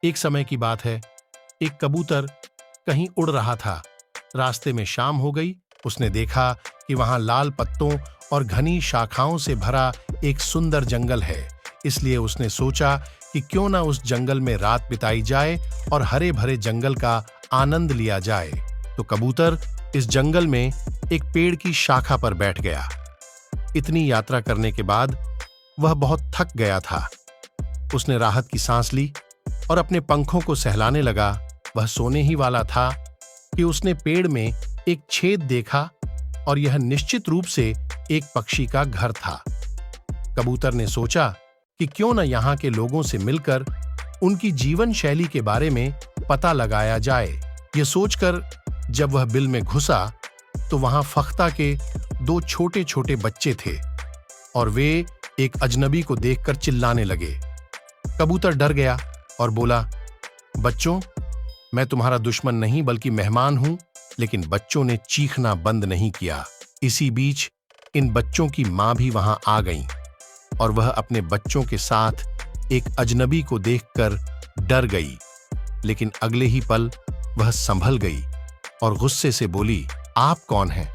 एक समय की बात है, एक कबूतर कहीं उड़ रहा था। रास्ते में शाम हो गई। उसने देखा कि वहां लाल पत्तों और घनी शाखाओं से भरा एक सुंदर जंगल है। इसलिए उसने सोचा कि क्यों ना उस जंगल में रात बिताई जाए और हरे भरे जंगल का आनंद लिया जाए। तो कबूतर इस जंगल में एक पेड़ की शाखा पर बैठ गया। इतनी यात्रा करने के बाद वह बहुत थक गया था। उसने राहत की सांस ली और अपने पंखों को सहलाने लगा। वह सोने ही वाला था कि उसने पेड़ में एक छेद देखा और यह निश्चित रूप से एक पक्षी का घर था। कबूतर ने सोचा कि क्यों न यहाँ के लोगों से मिलकर उनकी जीवन शैली के बारे में पता लगाया जाए। यह सोचकर जब वह बिल में घुसा तो वहां फख्ता के दो छोटे छोटे बच्चे थे और वे एक अजनबी को देखकर चिल्लाने लगे। कबूतर डर गया और बोला, बच्चों, मैं तुम्हारा दुश्मन नहीं बल्कि मेहमान हूं। लेकिन बच्चों ने चीखना बंद नहीं किया। इसी बीच इन बच्चों की मां भी वहां आ गई और वह अपने बच्चों के साथ एक अजनबी को देखकर डर गई। लेकिन अगले ही पल वह संभल गई और गुस्से से बोली, आप कौन हैं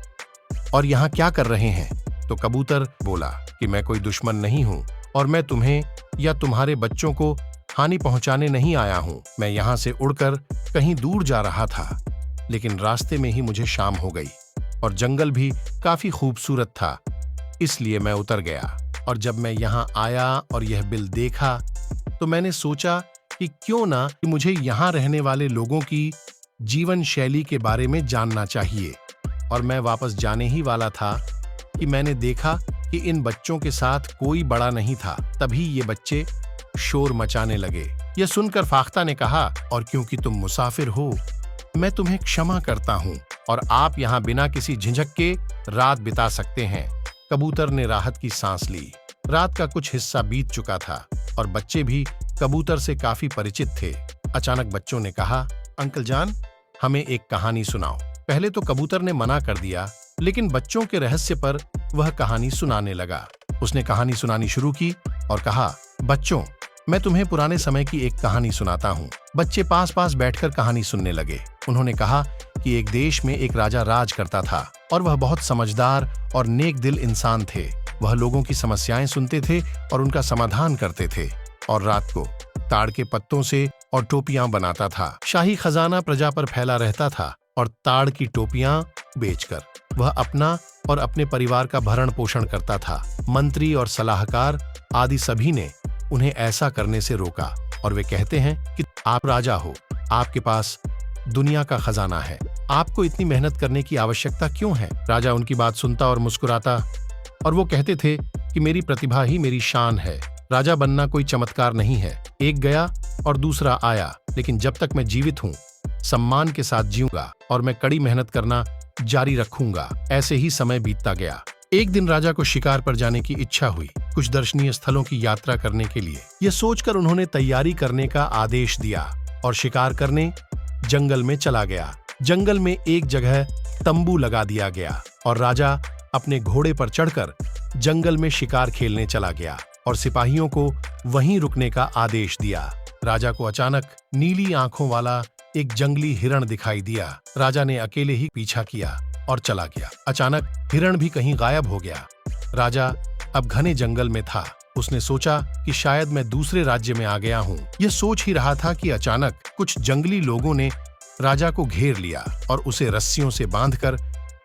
और यहां क्या कर रहे हैं? तो कबूतर बोला कि मैं कोई दुश्मन नहीं हूं और मैं तुम्हें या तुम्हारे बच्चों को हानि पहुंचाने नहीं आया हूं। मैं यहां से उड़कर कहीं दूर जा रहा था, लेकिन रास्ते में ही मुझे शाम हो गई और जंगल भी काफी खूबसूरत था, इसलिए मैं उतर गया। और जब मैं यहाँ आया और यह बिल देखा तो मैंने सोचा कि क्यों ना मुझे यहाँ रहने वाले लोगों की जीवन शैली के बारे में जानना चाहिए। और मैं वापस जाने ही वाला था कि मैंने देखा कि इन बच्चों के साथ कोई बड़ा नहीं था। तभी ये बच्चे शोर मचाने लगे। यह सुनकर फाख्ता ने कहा, और क्योंकि तुम मुसाफिर हो, मैं तुम्हें क्षमा करता हूँ और आप यहाँ बिना किसी झिझक के रात बिता सकते हैं। कबूतर ने राहत की सांस ली। रात का कुछ हिस्सा बीत चुका था और बच्चे भी कबूतर से काफी परिचित थे। अचानक बच्चों ने कहा, अंकल जान, हमें एक कहानी सुनाओ। पहले तो कबूतर ने मना कर दिया, लेकिन बच्चों के रहस्य पर वह कहानी सुनाने लगा। उसने कहानी सुनानी शुरू की और कहा, बच्चों, मैं तुम्हें पुराने समय की एक कहानी सुनाता हूँ। बच्चे पास पास बैठकर कहानी सुनने लगे। उन्होंने कहा कि एक देश में एक राजा राज करता था और वह बहुत समझदार और नेक दिल इंसान थे। वह लोगों की समस्याएं सुनते थे और उनका समाधान करते थे और रात को ताड़ के पत्तों से और टोपियां बनाता था। शाही खजाना प्रजा पर फैला रहता था और ताड़ की टोपियां बेचकर वह अपना और अपने परिवार का भरण पोषण करता था। मंत्री और सलाहकार आदि सभी ने उन्हें ऐसा करने से रोका और वे कहते हैं कि आप राजा हो, आपके पास दुनिया का खजाना है, आपको इतनी मेहनत करने की आवश्यकता क्यों है? राजा उनकी बात सुनता और मुस्कुराता और वो कहते थे कि मेरी प्रतिभा ही मेरी शान है। राजा बनना कोई चमत्कार नहीं है। एक गया और दूसरा आया, लेकिन जब तक मैं जीवित हूँ सम्मान के साथ जीऊंगा और मैं कड़ी मेहनत करना जारी रखूंगा। ऐसे ही समय बीतता गया। एक दिन राजा को शिकार पर जाने की इच्छा हुई, कुछ दर्शनीय स्थलों की यात्रा करने के लिए। यह सोचकर उन्होंने तैयारी करने का आदेश दिया और शिकार करने जंगल में चला गया। जंगल में एक जगह तंबू लगा दिया गया और राजा अपने घोड़े पर चढ़कर जंगल में शिकार खेलने चला गया और सिपाहियों को वहीं रुकने का आदेश दिया। राजा को अचानक नीली आंखों वाला एक जंगली हिरण दिखाई दिया। राजा ने अकेले ही पीछा किया और चला गया। अचानक हिरण भी कहीं गायब हो गया। राजा अब घने जंगल में था। उसने सोचा कि शायद मैं दूसरे राज्य में आ गया हूँ। यह सोच ही रहा था कि अचानक कुछ जंगली लोगों ने राजा को घेर लिया और उसे रस्सियों से बांधकर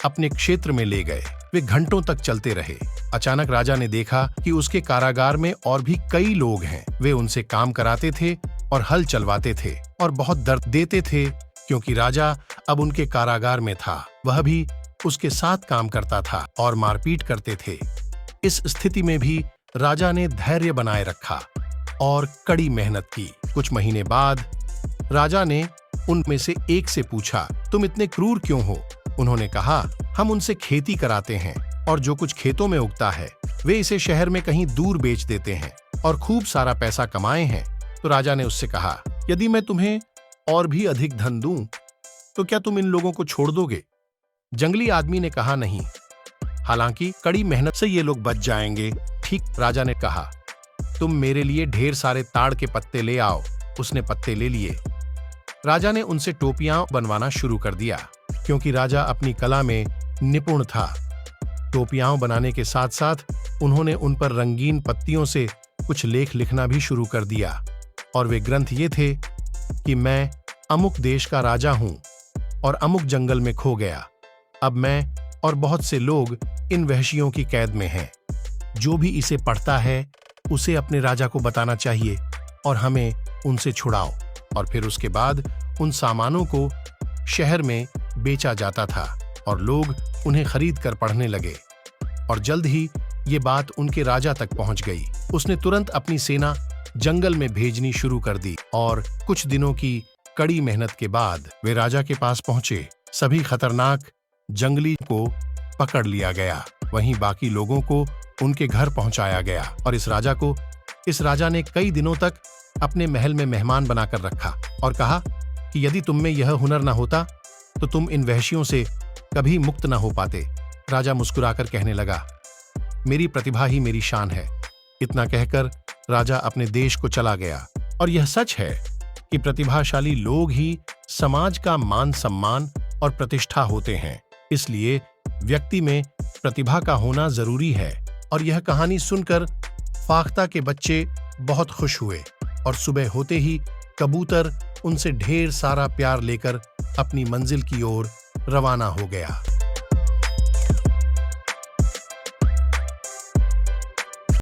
अपने क्षेत्र में ले गए। वे घंटों तक चलते रहे। अचानक राजा ने देखा कि उसके कारागार में और भी कई लोग हैं। वे उनसे काम कराते थे और हल चलवाते थे और बहुत दर्द देते थे, क्योंकि राजा अब उनके कारागार में था। वह भी उसके साथ काम करता था और मारपीट करते थे। इस स्थिति में भी राजा ने धैर्य बनाए रखा और कड़ी मेहनत की। कुछ महीने बाद राजा ने उनमें से एक से पूछा, तुम इतने क्रूर क्यों हो? उन्होंने कहा, हम उनसे खेती कराते हैं और जो कुछ खेतों में उगता है वे इसे शहर में कहीं दूर बेच देते हैं और खूब सारा पैसा कमाए हैं। तो राजा ने उससे कहा, यदि मैं तुम्हें और भी अधिक धन दूं तो क्या तुम इन लोगों को छोड़ दोगे? जंगली आदमी ने कहा, नहीं, हालांकि कड़ी मेहनत से ये लोग बच जाएंगे। ठीक, राजा ने कहा, तुम मेरे लिए ढेर सारे ताड़ के पत्ते ले आओ उसने पत्ते ले लिए। राजा ने उनसे टोपियां बनवाना शुरू कर दिया, क्योंकि राजा अपनी कला में निपुण था। टोपियां बनाने के साथ साथ उन्होंने उन पर रंगीन पत्तियों से कुछ लेख लिखना भी शुरू कर दिया, और वे ग्रंथ ये थे कि मैं अमुक देश का राजा हूं और अमुक जंगल में खो गया। अब मैं और बहुत से लोग इन वहशियों की कैद में हैं। जो भी इसे पढ़ता है उसे अपने राजा को बताना चाहिए और हमें उनसे छुड़ाओ। और फिर उसके बाद उन सामानों को शहर में बेचा जाता था और लोग उन्हें खरीद कर पढ़ने लगे, और जल्द ही ये बात उनके राजा तक पहुंच गई। उसने तुरंत अपनी सेना जंगल में भेजनी शुरू कर दी, और कुछ दिनों की कड़ी मेहनत के बाद वे राजा के पास पहुंचे। सभी खतरनाक जंगली को पकड़ लिया गया, वहीं बाकी लोगों को उनके घर पहुंचाया गया, और इस राजा ने कई दिनों तक अपने महल में मेहमान बनाकर रखा और कहा कि यदि तुम में यह हुनर न होता तो तुम इन वहशियों से कभी मुक्त न हो पाते। राजा मुस्कुराकर कहने लगा, मेरी प्रतिभा ही मेरी शान है। इतना कहकर राजा अपने देश को चला गया। और यह सच है कि प्रतिभाशाली लोग ही समाज का मान सम्मान और प्रतिष्ठा होते हैं। इसलिए व्यक्ति में प्रतिभा का होना जरूरी है। और यह कहानी सुनकर फाख्ता के बच्चे बहुत खुश हुए, और सुबह होते ही कबूतर उनसे ढेर सारा प्यार लेकर अपनी मंजिल की ओर रवाना हो गया।